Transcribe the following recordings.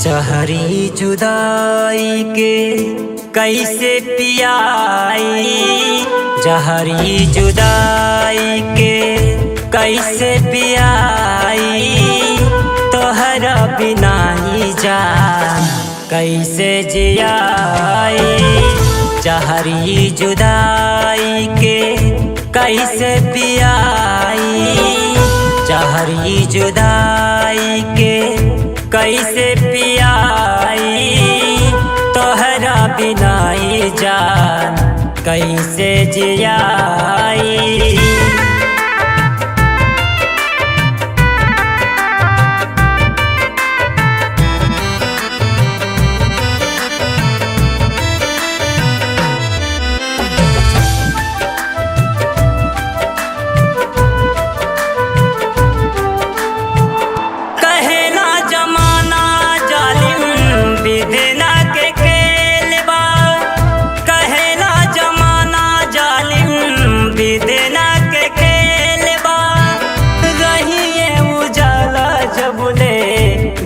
जहरी जुदाई के कैसे पियाई, जहरी जुदाई के कैसे पियाई, तोहरा बिना ही जान कैसे जियाई। जहरी जुदाई के कैसे पियाई, जहरी जुदाई के कैसे पियाई, तोहरा बिना ही जान कैसे जियाई।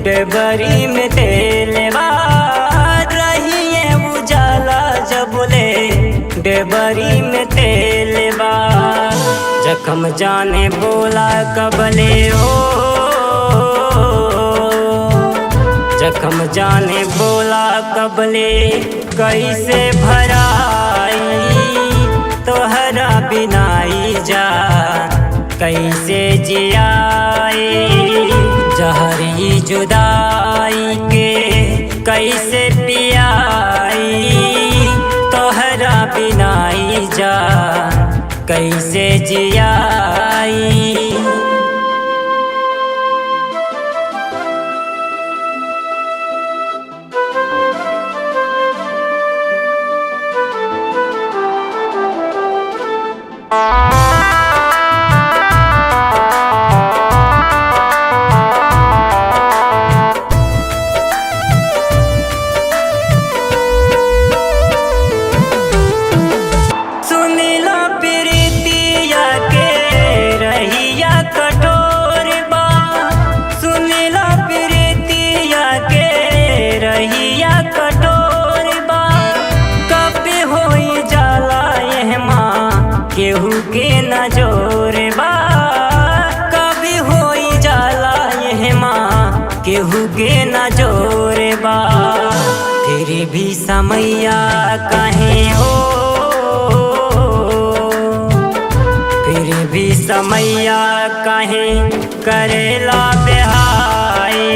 डबरी में तेलवा रहिए उजाला जबले, डबरी में तेलवा जख्म जाने बोला कबले हो, जख्म जाने बोला कबले कैसे भराई, तोहरा बिना ही जान कैसे जियाई। जहरी जुदाई के कैसे पियाई, तोहरा बिना ही जान कैसे जियाई। केहू के न जोरे बा कभी होई जाला ये माँ, केहू के न जोरे बा फिर भी समैया कहे हो, फिर भी समैया कहे करेला बेहाई,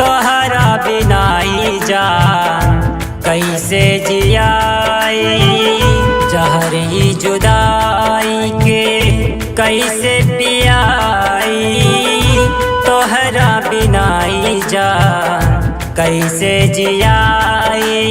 तोहरा बिना ही जान कैसे जियाई। जहरी जुदाई के कैसे पियाई, तोहरा बिना ही जान कैसे जियाई।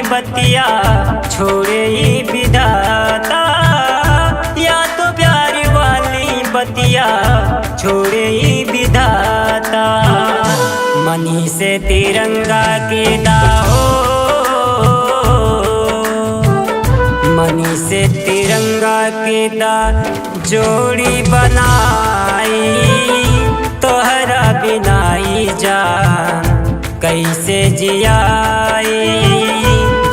बतिया छोड़े ही विधाता, या तो प्यार वाली बतिया छोड़े ही विधाता। मनी से तिरंगा के दाहो, मनी से तिरंगा के दा जोड़ी बनाई, तोहरा बिना ही जान कैसे जियाई।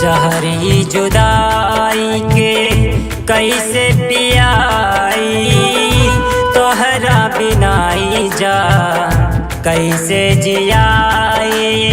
जहरी जुदाई के कैसे पियाई, तोहरा बिना ही जान कैसे जियाए